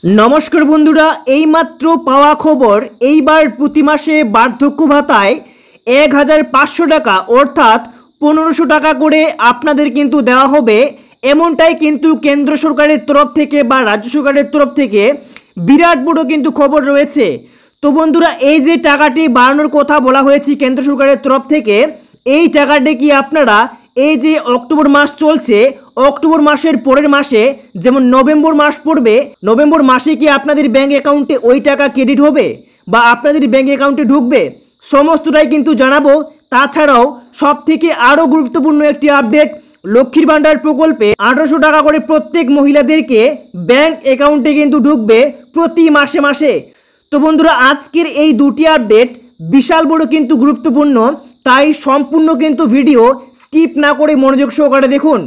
नमस्कार बंधुरा এইমাত্র পাওয়া খবর এইবার প্রতি মাসে বার্ধক্য ভাতায় 1500 টাকা অর্থাৎ 1500 টাকা করে আপনাদের কিন্তু দেওয়া হবে। এমনটাই কিন্তু কেন্দ্র সরকারের তরফ থেকে বা রাজ্য সরকারের তরফ থেকে বিরাট বড় কিন্তু খবর রয়েছে। তো বন্ধুরা এই যে টাকাটি বাড়ানোর কথা বলা হয়েছে কেন্দ্র সরকারের তরফ থেকে, এই টাকাটি কি আপনারা এই যে অক্টোবর মাস চলছে, অক্টোবর মাসের পরের মাসে যেমন নভেম্বর মাস পড়বে, নভেম্বর মাসে কি আপনাদের ব্যাঙ্ক অ্যাকাউন্টে ওই টাকা ক্রেডিট হবে বা আপনাদের ব্যাঙ্ক অ্যাকাউন্টে ঢুকবে, সমস্তটাই কিন্তু জানাবো। তাছাড়াও সব থেকে আরও গুরুত্বপূর্ণ একটি আপডেট, লক্ষ্মীর ভান্ডার প্রকল্পে 1800 টাকা করে প্রত্যেক মহিলাদেরকে ব্যাঙ্ক অ্যাকাউন্টে কিন্তু ঢুকবে প্রতি মাসে মাসে। তো বন্ধুরা আজকের এই দুটি আপডেট বিশাল বড় কিন্তু গুরুত্বপূর্ণ, তাই সম্পূর্ণ কিন্তু ভিডিও স্কিপ না করে মনোযোগ সহকারে দেখুন।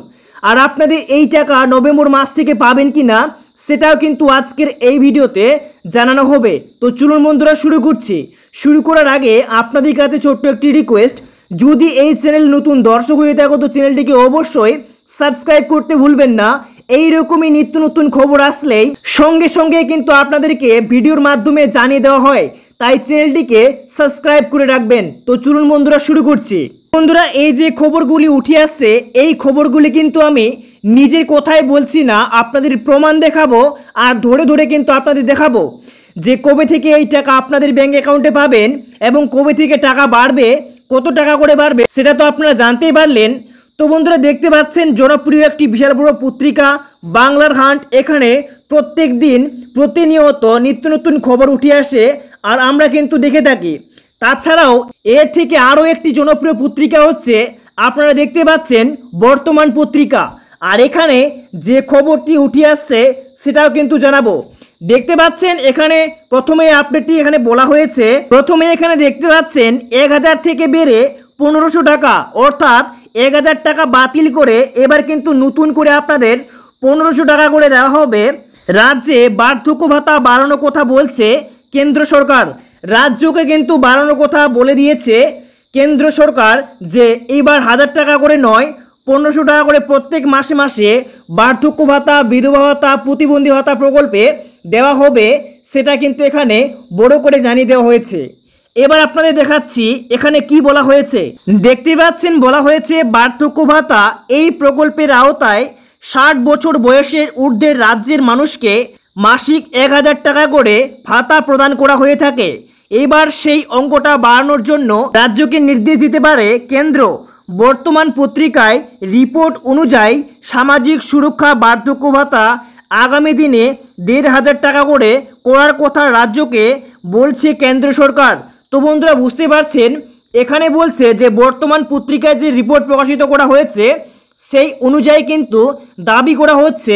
আর আপনাদের এই টাকা নভেম্বর মাস থেকে পাবেন কি না সেটাও কিন্তু আজকের এই ভিডিওতে জানানো হবে। তো চলুন বন্ধুরা শুরু করছি। শুরু করার আগে আপনাদের কাছে ছোট্ট একটি রিকোয়েস্ট, যদি এই চ্যানেল নতুন দর্শক হয়ে থাকো তো চ্যানেলটিকে অবশ্যই সাবস্ক্রাইব করতে ভুলবেন না। এই রকমই নিত্য নতুন খবর আসলেই সঙ্গে সঙ্গে কিন্তু আপনাদেরকে ভিডিওর মাধ্যমে জানিয়ে দেওয়া হয়, তাই চ্যানেলটিকে সাবস্ক্রাইব করে রাখবেন। তো চলুন বন্ধুরা শুরু করছি। বন্ধুরা এই যে খবরগুলি উঠে আসছে, এই খবরগুলি কিন্তু আমি নিজের কথাই বলছি না, আপনাদের প্রমাণ দেখাবো আর ধরে ধরে কিন্তু আপনাদের দেখাবো যে কবে থেকে এই টাকা আপনাদের ব্যাঙ্ক অ্যাকাউন্টে পাবেন এবং কবে থেকে টাকা বাড়বে, কত টাকা করে বাড়বে সেটা তো আপনারা জানতেই পারলেন। তো বন্ধুরা দেখতে পাচ্ছেন জনপ্রিয় একটি বিশাল বড় পত্রিকা বাংলার হান্ট, এখানে প্রত্যেক দিন প্রতিনিয়ত নিত্য নতুন খবর উঠে আসে আর আমরা কিন্তু দেখে থাকি। তাছাড়াও এর থেকে আরও একটি জনপ্রিয় পত্রিকা হচ্ছে আপনারা দেখতে পাচ্ছেন বর্তমান পত্রিকা, আর এখানে যে খবরটি উঠে আসছে সেটাও কিন্তু জানাবো। দেখতে পাচ্ছেন এখানে প্রথমে আপডেটটি এখানে বলা হয়েছে, প্রথমে এখানে দেখতে পাচ্ছেন 1000 থেকে বেড়ে 1500 টাকা অর্থাৎ 1000 টাকা বাতিল করে এবার কিন্তু নতুন করে আপনাদের 1500 টাকা করে দেওয়া হবে। রাজ্যে বার্ধক্য ভাতা বাড়ানোর কথা বলছে কেন্দ্র সরকার, রাজ্যকে কিন্তু বাড়ানোর কথা বলে দিয়েছে কেন্দ্র সরকার যে এইবার 1000 টাকা করে নয় 1500 টাকা করে প্রত্যেক মাসে মাসে বার্ধক্য ভাতা, বিধবা ভাতা, প্রতিবন্ধী ভাতা প্রকল্পে দেওয়া হবে, সেটা কিন্তু এখানে বড় করে জানিয়ে দেওয়া হয়েছে। এবার আপনাদের দেখাচ্ছি এখানে কি বলা হয়েছে। দেখতে পাচ্ছেন বলা হয়েছে বার্ধক্য ভাতা এই প্রকল্পের আওতায় 60 বছর বয়সের ঊর্ধ্বের রাজ্যের মানুষকে মাসিক 1000 টাকা করে ভাতা প্রদান করা হয়ে থাকে। এবার সেই অঙ্কটা বাড়ানোর জন্য রাজ্যকে নির্দেশ দিতে পারে কেন্দ্র। বর্তমান পত্রিকায় রিপোর্ট অনুযায়ী সামাজিক সুরক্ষা বার্ধক্য ভাতা আগামী দিনে 1500 টাকা করে করার কথা রাজ্যকে বলছে কেন্দ্র সরকার। তো বন্ধুরা বুঝতে পারছেন এখানে বলছে যে বর্তমান পত্রিকায় যে রিপোর্ট প্রকাশিত করা হয়েছে সেই অনুযায়ী কিন্তু দাবি করা হচ্ছে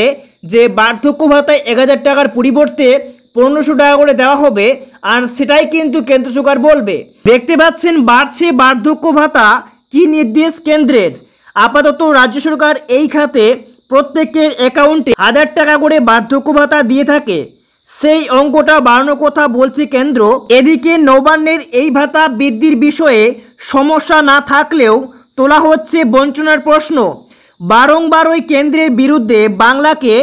যে বার্ধক্য ভাতায় 1000 টাকার পরিবর্তে 1500 টাকা করে দেওয়া হবে, আর সেটাই কিন্তু কেন্দ্র সরকার বলবে। দেখতে পাচ্ছেন বাড়ছে বার্ধক্য ভাতা, কি নির্দেশ কেন্দ্রের। আপাতত রাজ্য সরকার এই খাতে প্রত্যেকের অ্যাকাউন্টে 1000 টাকা করে বার্ধক্য ভাতা দিয়ে থাকে, সেই অঙ্কটা বাড়ানোর কথা বলছে কেন্দ্র। এদিকে নবান্নের এই ভাতা বৃদ্ধির বিষয়ে সমস্যা না থাকলেও তোলা হচ্ছে বঞ্চনার প্রশ্ন। বারংবার ওই কেন্দ্রের বিরুদ্ধে বাংলাকে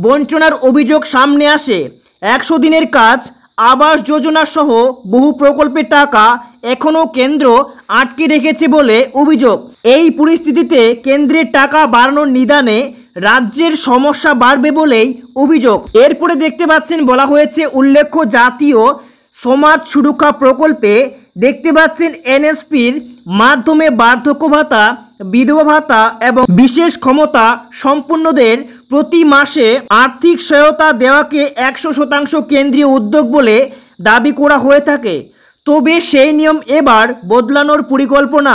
বঞ্চনার অভিযোগ সামনে আসে। 100 দিনের কাজ, আবাস যোজনা সহ বহু প্রকল্পের টাকা এখনও কেন্দ্র আটকে রেখেছে বলে অভিযোগ। এই পরিস্থিতিতে কেন্দ্রের টাকা বাড়ানোর নিদানে রাজ্যের সমস্যা বাড়বে বলেই অভিযোগ। এরপরে দেখতে পাচ্ছেন বলা হয়েছে উল্লেখ্য জাতীয় সমাজ সুরক্ষা প্রকল্পে দেখতে পাচ্ছেন এনএসপির মাধ্যমে বার্ধক্য ভাতা, বিধবা ভাতা এবং বিশেষ ক্ষমতা সম্পন্নদের প্রতি মাসে আর্থিক সহায়তা দেওয়াকে 100% কেন্দ্রীয় উদ্যোগ বলে দাবি করা হয়ে থাকে। তবে সেই নিয়ম এবার বদলানোর পরিকল্পনা।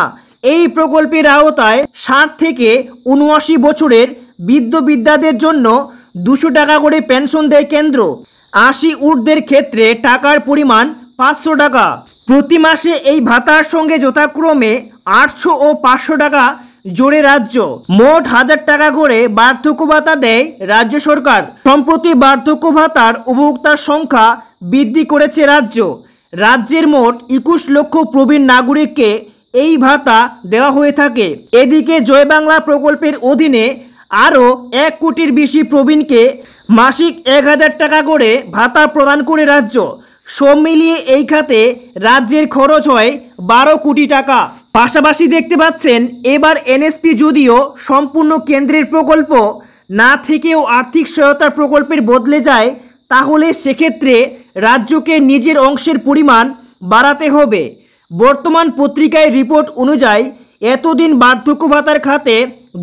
এই প্রকল্পের আওতায় 60 থেকে 79 বছরের বৃদ্ধ বৃদ্ধাদের জন্য 200 টাকা করে পেনশন দেয় কেন্দ্র। 80 ঊর্ধ্বের ক্ষেত্রে টাকার পরিমাণ 500 টাকা প্রতি মাসে। এই ভাতার সঙ্গে যথাক্রমে 800 ও 500 টাকা জোড়ে রাজ্য। মোট 1000 টাকা করে বার্ধক্য ভাতা দেয় রাজ্য সরকার। সম্প্রতি বার্ধক্য ভাতার উপভোক্তার সংখ্যা বৃদ্ধি করেছে রাজ্য। রাজ্যের মোট 21 লক্ষ প্রবীণ নাগরিককে এই ভাতা দেওয়া হয়ে থাকে। এদিকে জয় বাংলা প্রকল্পের অধীনে আরও 1 কোটির বেশি প্রবীণকে মাসিক 1000 টাকা করে ভাতা প্রদান করে রাজ্য। সব মিলিয়ে এই খাতে রাজ্যের খরচ হয় 12 কোটি টাকা। পাশাপাশি দেখতে পাচ্ছেন এবার এনএসপি যদিও সম্পূর্ণ কেন্দ্রের প্রকল্প না থেকেও আর্থিক সহায়তার প্রকল্পের বদলে যায়, তাহলে সেক্ষেত্রে রাজ্যকে নিজের অংশের পরিমাণ বাড়াতে হবে। বর্তমান পত্রিকায় রিপোর্ট অনুযায়ী এতদিন বার্ধক্য ভাতার খাতে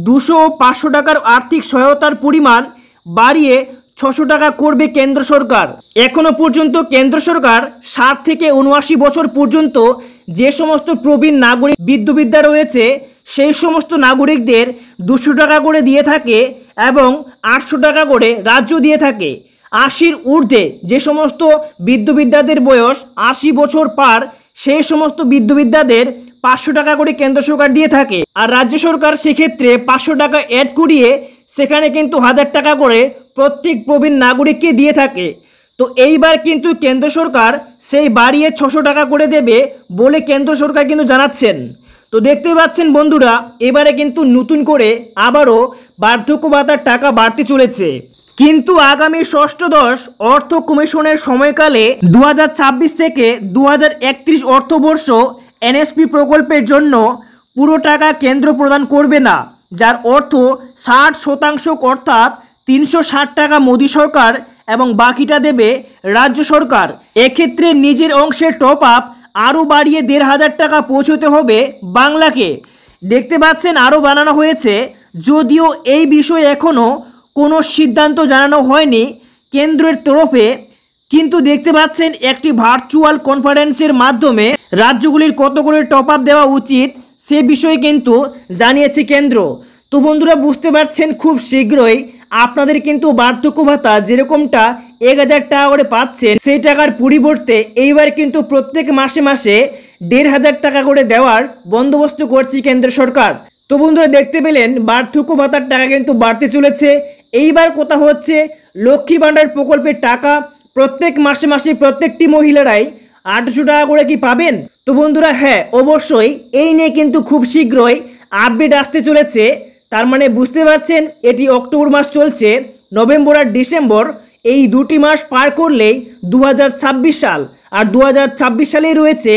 200 ও 500 টাকার আর্থিক সহায়তার পরিমাণ বাড়িয়ে 600 টাকা করবে কেন্দ্র সরকার। এখনো পর্যন্ত কেন্দ্র সরকার 60 থেকে 79 বছর পর্যন্ত যে সমস্ত প্রবীণ নাগরিক বৃদ্ধ রয়েছে সেই সমস্ত নাগরিকদের 200 টাকা করে দিয়ে থাকে এবং 800 টাকা করে রাজ্য দিয়ে থাকে। 80-র ঊর্ধ্বে যে সমস্ত বৃদ্ধদের বয়স 80 বছর পার সেই সমস্ত বৃদ্ধদের 500 টাকা করে কেন্দ্র সরকার দিয়ে থাকে, আর রাজ্য সরকার সেক্ষেত্রে 500 টাকা অ্যাড করিয়ে সেখানে কিন্তু 1000 টাকা করে প্রত্যেক প্রবীণ নাগরিককে দিয়ে থাকে। তো এইবার কিন্তু কেন্দ্র সরকার সেই বাড়িয়ে 600 টাকা করে দেবে বলে কেন্দ্র সরকার কিন্তু জানাচ্ছেন। তো দেখতে পাচ্ছেন বন্ধুরা, এবারে কিন্তু নতুন করে আবারও বার্ধক্য ভাতার টাকা বাড়তে চলেছে। কিন্তু আগামী ষষ্ঠদশ অর্থ কমিশনের সময়কালে 2026 থেকে 2031 অর্থবর্ষ এনএসপি প্রকল্পের জন্য পুরো টাকা কেন্দ্র প্রদান করবে না, যার অর্থ 60% অর্থাৎ 360 টাকা মোদী সরকার এবং বাকিটা দেবে রাজ্য সরকার। এক্ষেত্রে নিজের অংশের টপ আপ আরও বাড়িয়ে 1500 টাকা পৌঁছতে হবে বাংলাকে। দেখতে পাচ্ছেন আরও বানানো হয়েছে, যদিও এই বিষয়ে এখনও কোনো সিদ্ধান্ত জানানো হয়নি কেন্দ্রের তরফে, কিন্তু দেখতে পাচ্ছেন একটি ভার্চুয়াল কনফারেন্সের মাধ্যমে রাজ্যগুলির কত করে টপ আপ দেওয়া উচিত সে বিষয়ে কিন্তু জানিয়েছে কেন্দ্র। তো বন্ধুরা বুঝতে পারছেন খুব শীঘ্রই আপনাদের কিন্তু বার্ধক্য ভাতা যেরকমটা 1000 টাকা করে পাচ্ছেন সেই টাকার পরিবর্তে এইবার কিন্তু প্রত্যেক মাসে মাসে 1500 টাকা করে দেওয়ার বন্দোবস্ত করছে কেন্দ্র সরকার। তো বন্ধুরা দেখতে পেলেন বার্ধক্য ভাতার টাকা কিন্তু বাড়তে চলেছে। এইবার কথা হচ্ছে লক্ষ্মী ভাণ্ডার প্রকল্পের টাকা প্রত্যেক মাসে মাসে প্রত্যেকটি মহিলারাই 800 টাকা করে কি পাবেন? তো বন্ধুরা হ্যাঁ, অবশ্যই এই নিয়ে কিন্তু খুব শীঘ্রই আপডেট আসতে চলেছে। তার মানে বুঝতে পারছেন এটি অক্টোবর মাস চলছে, নভেম্বর আর ডিসেম্বর এই দুটি মাস পার করলেই 2026 সাল, আর 2026 সালেই রয়েছে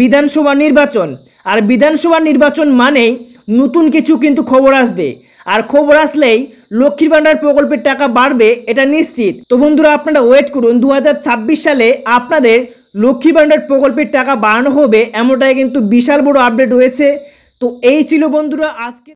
বিধানসভা নির্বাচন। আর বিধানসভা নির্বাচন মানেই নতুন কিছু কিন্তু খবর আসবে, আর খবর আসলেই লক্ষ্মীর ভাণ্ডার প্রকল্পের টাকা বাড়বে এটা নিশ্চিত। তো বন্ধুরা আপনারা ওয়েট করুন, 2026 সালে আপনাদের লক্ষ্মী ভাণ্ডার প্রকল্পের টাকা বাড়ানো হবে এমনটাই কিন্তু বিশাল বড় আপডেট হয়েছে। তো এই ছিল বন্ধুরা আজকে।